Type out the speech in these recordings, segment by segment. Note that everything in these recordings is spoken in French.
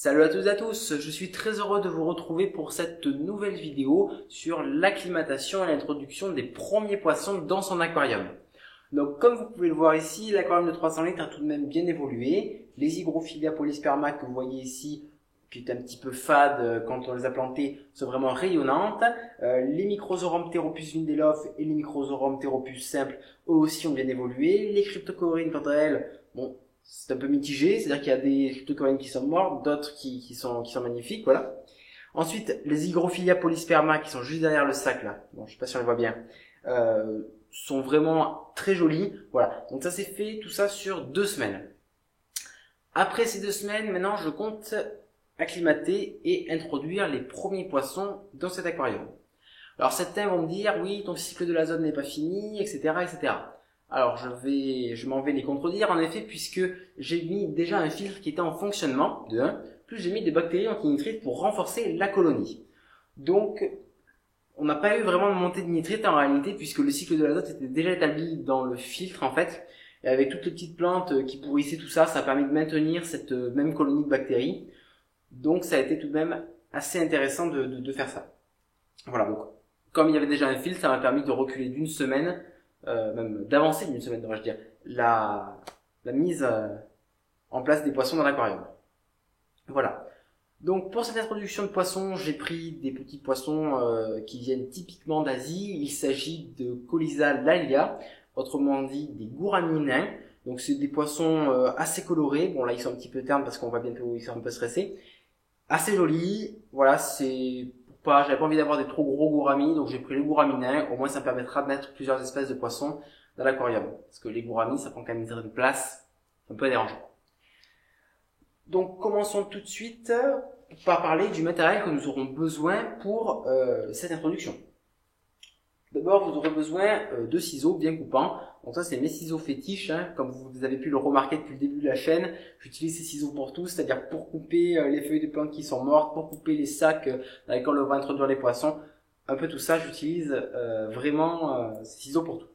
Salut à toutes et à tous, je suis très heureux de vous retrouver pour cette nouvelle vidéo sur l'acclimatation et l'introduction des premiers poissons dans son aquarium. Donc comme vous pouvez le voir ici, l'aquarium de 300 litres a tout de même bien évolué. Les Hygrophila polysperma que vous voyez ici, qui est un petit peu fade quand on les a plantés, sont vraiment rayonnantes. Les Microsorums Pteropus Vindelhoff et les Microsorums Pteropus simples, eux aussi ont bien évolué. Les Cryptocorynes quant à elles, bon, c'est un peu mitigé, c'est-à-dire qu'il y a des cryptocorynes qui sont mortes, d'autres qui sont magnifiques, voilà. Ensuite, les Hygrophila polysperma qui sont juste derrière le sac là, bon, je sais pas si on les voit bien, sont vraiment très jolis, voilà. Donc ça s'est fait tout ça sur 2 semaines. Après ces 2 semaines, maintenant je compte acclimater et introduire les premiers poissons dans cet aquarium. Alors certains vont me dire, oui, ton cycle de l'azote n'est pas fini, etc., etc. Alors je m'en vais les contredire en effet, puisque j'ai mis déjà un filtre qui était en fonctionnement, de 1, plus j'ai mis des bactéries antinitrites pour renforcer la colonie. Donc on n'a pas eu vraiment de montée de nitrite en réalité, puisque le cycle de l'azote était déjà établi dans le filtre en fait, et avec toutes les petites plantes qui pourrissaient tout ça, ça a permis de maintenir cette même colonie de bactéries. Donc ça a été tout de même assez intéressant de faire ça. Voilà, donc comme il y avait déjà un filtre, ça m'a permis de reculer d'une semaine, même d'avancer d'une semaine, devrais-je dire, la mise en place des poissons dans l'aquarium. Voilà. Donc pour cette introduction de poissons, j'ai pris des petits poissons qui viennent typiquement d'Asie. Il s'agit de Colyza lalia, autrement dit des gouramis nains. Donc c'est des poissons assez colorés. Bon là ils sont un petit peu ternes parce qu'on voit bientôt ils sont un peu stressés. Assez jolis. Voilà, j'avais pas envie d'avoir des trop gros gouramis, donc j'ai pris les gouramis nains. Au moins ça me permettra de mettre plusieurs espèces de poissons dans l'aquarium. Parce que les gouramis, ça prend quand même une certaine place, c'est un peu dérangeant. Donc commençons tout de suite par parler du matériel que nous aurons besoin pour cette introduction. D'abord, vous aurez besoin de ciseaux bien coupants. Donc ça, c'est mes ciseaux fétiches, hein. Comme vous avez pu le remarquer depuis le début de la chaîne, j'utilise ces ciseaux pour tout, c'est-à-dire pour couper les feuilles de plantes qui sont mortes, pour couper les sacs dans lesquels on va introduire les poissons. Un peu tout ça, j'utilise vraiment ces ciseaux pour tout.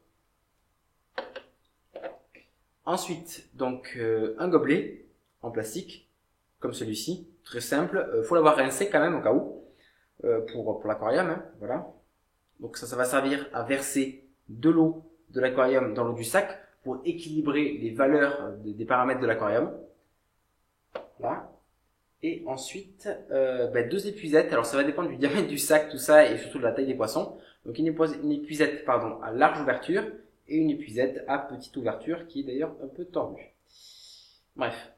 Ensuite, donc un gobelet en plastique, comme celui-ci, très simple. Faut l'avoir rincé quand même au cas où, pour l'aquarium, hein, voilà. Donc ça va servir à verser de l'eau de l'aquarium dans l'eau du sac pour équilibrer les valeurs des paramètres de l'aquarium. Là. Et ensuite, 2 épuisettes. Alors ça va dépendre du diamètre du sac, tout ça, et surtout de la taille des poissons. Donc une épuisette à large ouverture et une épuisette à petite ouverture qui est d'ailleurs un peu tordue. Bref.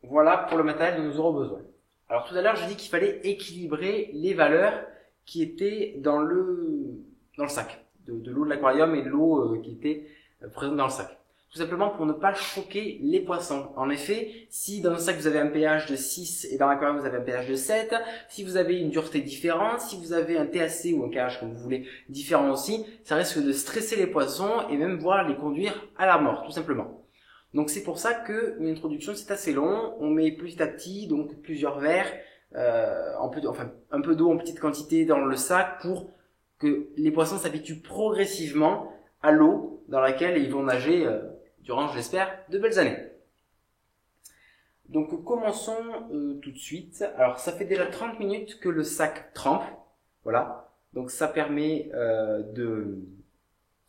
Voilà pour le matériel dont nous aurons besoin. Alors tout à l'heure, j'ai dit qu'il fallait équilibrer les valeurs qui étaient dans le sac, de l'eau de l'aquarium et de l'eau qui était présente dans le sac. Tout simplement pour ne pas choquer les poissons. En effet, si dans le sac vous avez un pH de 6 et dans l'aquarium vous avez un pH de 7, si vous avez une dureté différente, si vous avez un THC ou un KH comme vous voulez différent aussi, ça risque de stresser les poissons et même voire les conduire à la mort, tout simplement. Donc c'est pour ça que une introduction c'est assez long, on met petit à petit, donc plusieurs verres, un peu d'eau en petite quantité dans le sac pour que les poissons s'habituent progressivement à l'eau dans laquelle ils vont nager durant, je l'espère, de belles années. Donc commençons tout de suite. Alors ça fait déjà 30 minutes que le sac trempe, voilà. Donc ça permet de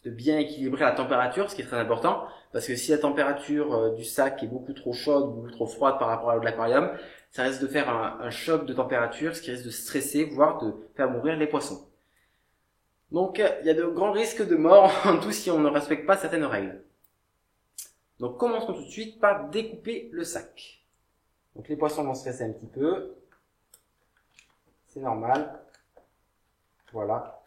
bien équilibrer la température, ce qui est très important, parce que si la température du sac est beaucoup trop chaude, beaucoup trop froide par rapport à l'eau de l'aquarium, ça risque de faire un choc de température, ce qui risque de stresser, voire de faire mourir les poissons. Donc il y a de grands risques de mort en tout si on ne respecte pas certaines règles. Donc commençons tout de suite par découper le sac. Donc les poissons vont stresser un petit peu, c'est normal, voilà.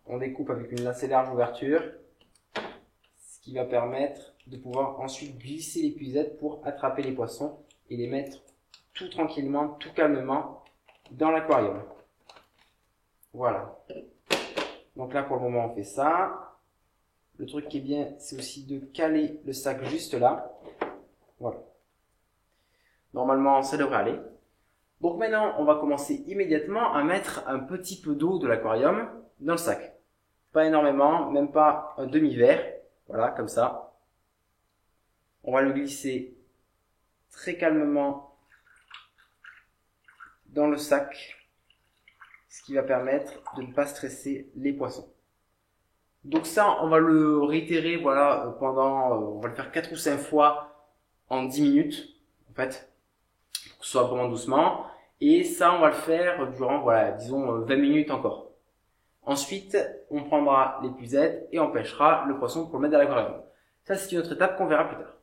On découpe avec une lacet large ouverture, ce qui va permettre de pouvoir ensuite glisser l'épuisette pour attraper les poissons et les mettre tout tranquillement, tout calmement dans l'aquarium. Voilà. Donc là pour le moment on fait ça. Le truc qui est bien, c'est aussi de caler le sac juste là. Voilà. Normalement ça devrait aller. Donc maintenant on va commencer immédiatement à mettre un petit peu d'eau de l'aquarium dans le sac. pas énormément, même pas un demi-verre, voilà, comme ça. On va le glisser très calmement dans le sac, ce qui va permettre de ne pas stresser les poissons. Donc ça, on va le réitérer, voilà, on va le faire 4 ou 5 fois en 10 minutes, en fait, pour que ce soit vraiment doucement. Et ça, on va le faire durant, voilà, disons 20 minutes encore. Ensuite, on prendra l'épuisette et on pêchera le poisson pour le mettre dans l'aquarium. Ça, c'est une autre étape qu'on verra plus tard.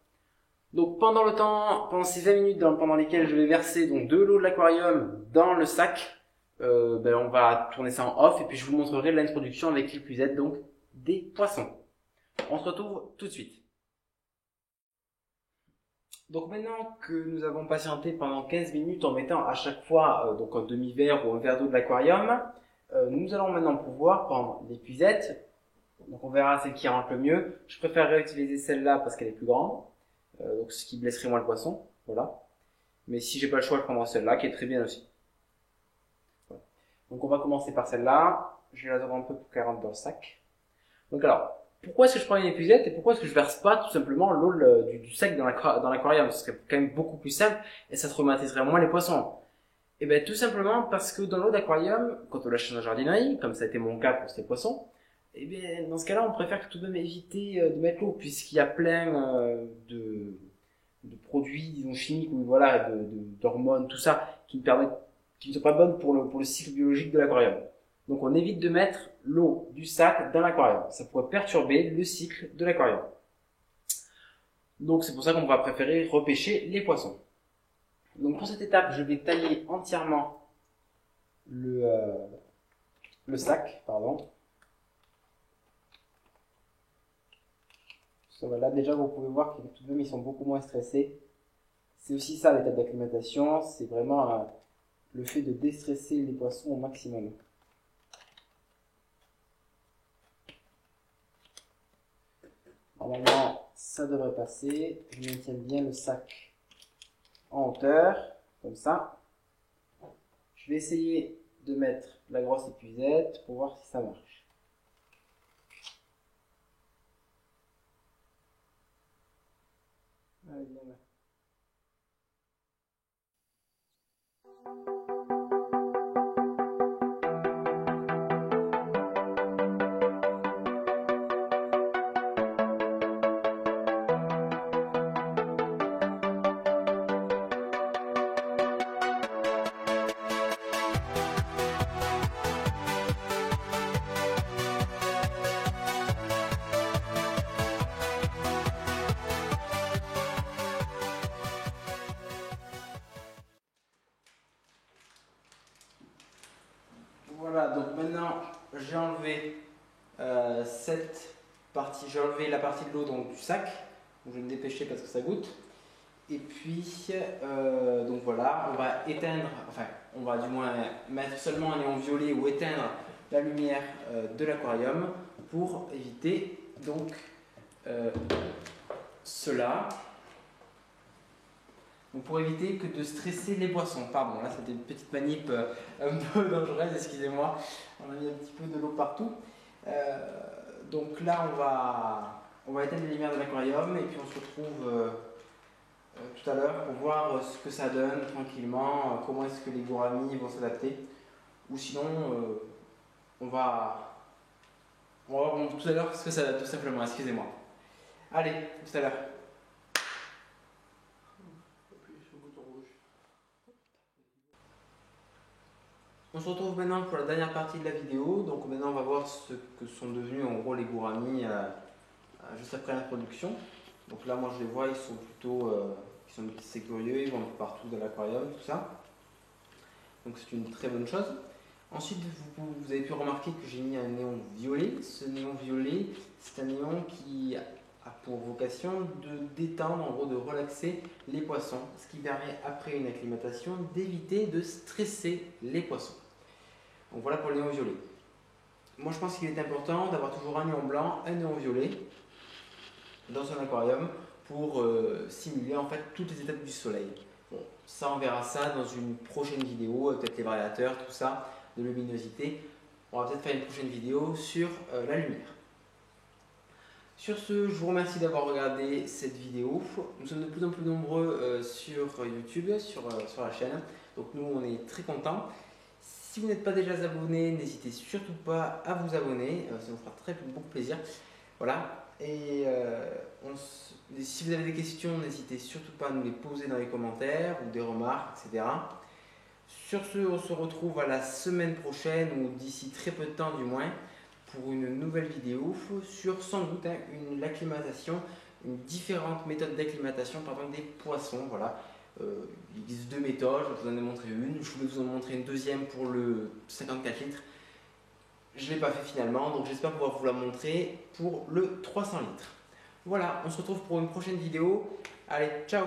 Donc pendant ces 20 minutes pendant lesquelles je vais verser donc de l'eau de l'aquarium dans le sac, on va tourner ça en off et puis je vous montrerai l'introduction avec l'épuisette donc des poissons. On se retrouve tout de suite. Donc maintenant que nous avons patienté pendant 15 minutes en mettant à chaque fois donc un demi-verre ou un verre d'eau de l'aquarium, nous allons maintenant pouvoir prendre l'épuisette. Donc on verra celle qui rentre le mieux. Je préférerais utiliser celle-là parce qu'elle est plus grande. Donc ce qui blesserait moins le poisson, voilà. Mais si j'ai pas le choix, je prendrai celle-là qui est très bien aussi. Voilà. Donc on va commencer par celle-là. Je vais la dorer un peu pour qu'elle rentre dans le sac. Donc alors, pourquoi est-ce que je prends une épuisette et pourquoi est-ce que je verse pas tout simplement l'eau du sac dans l'aquarium? Ce serait quand même beaucoup plus simple et ça traumatiserait moins les poissons. Et bien tout simplement parce que dans l'eau d'aquarium, quand on lâche dans la jardinerie, comme ça a été mon cas pour ces poissons, et bien dans ce cas-là, on préfère tout de même éviter de mettre l'eau puisqu'il y a plein de produits, disons chimiques ou voilà, d'hormones, tout ça qui ne sont pas bonnes pour le cycle biologique de l'aquarium. Donc on évite de mettre l'eau du sac dans l'aquarium. Ça pourrait perturber le cycle de l'aquarium. Donc c'est pour ça qu'on va préférer repêcher les poissons. Donc pour cette étape, je vais tailler entièrement le sac, pardon. Là déjà vous pouvez voir que tout de même ils sont beaucoup moins stressés. C'est aussi ça l'étape d'acclimatation, c'est vraiment le fait de déstresser les poissons au maximum. Normalement ça devrait passer. Je maintiens bien le sac en hauteur, comme ça. Je vais essayer de mettre la grosse épuisette pour voir si ça marche. Allez, bien là. Voilà, donc maintenant j'ai enlevé cette partie, j'ai enlevé la partie de l'eau donc du sac, donc je vais me dépêcher parce que ça goûte. Et puis donc voilà, on va éteindre, enfin on va du moins mettre seulement un néon violet ou éteindre la lumière de l'aquarium pour éviter donc cela. Donc pour éviter que de stresser les poissons. Pardon, là c'était une petite manip un peu dangereuse, excusez-moi. On a mis un petit peu de l'eau partout. Donc là on va éteindre les lumières de l'aquarium et puis on se retrouve tout à l'heure pour voir ce que ça donne tranquillement, comment est-ce que les gouramis vont s'adapter. Ou sinon on va voir tout à l'heure ce que ça donne tout simplement, excusez-moi. Allez, tout à l'heure. On se retrouve maintenant pour la dernière partie de la vidéo. Donc maintenant on va voir ce que sont devenus en gros les gouramis juste après l'introduction. Donc là moi je les vois, ils sont plutôt c'est curieux, ils vont partout dans l'aquarium, tout ça. Donc c'est une très bonne chose. Ensuite vous avez pu remarquer que j'ai mis un néon violet. Ce néon violet c'est un néon qui a pour vocation de détendre, en gros de relaxer les poissons. Ce qui permet après une acclimatation d'éviter de stresser les poissons. Donc voilà pour le néon violet. Moi je pense qu'il est important d'avoir toujours un néon blanc, un néon violet dans son aquarium pour simuler en fait toutes les étapes du soleil. Bon, ça on verra ça dans une prochaine vidéo, peut-être les variateurs, tout ça, de luminosité. on va peut-être faire une prochaine vidéo sur la lumière. Sur ce, je vous remercie d'avoir regardé cette vidéo. Nous sommes de plus en plus nombreux sur YouTube, sur la chaîne. Donc nous, on est très contents. Si vous n'êtes pas déjà abonné, n'hésitez surtout pas à vous abonner. Ça nous fera très beaucoup plaisir. Voilà. Et si vous avez des questions, n'hésitez surtout pas à nous les poser dans les commentaires ou des remarques, etc. Sur ce, on se retrouve à la semaine prochaine ou d'ici très peu de temps du moins pour une nouvelle vidéo sur sans doute l'acclimatation, une différente méthode d'acclimatation des poissons. Voilà. Il existe deux méthodes, je vous en ai montré une, je voulais vous en montrer une deuxième pour le 54 litres. Je ne l'ai pas fait finalement, donc j'espère pouvoir vous la montrer pour le 300 litres. Voilà, on se retrouve pour une prochaine vidéo. Allez, ciao!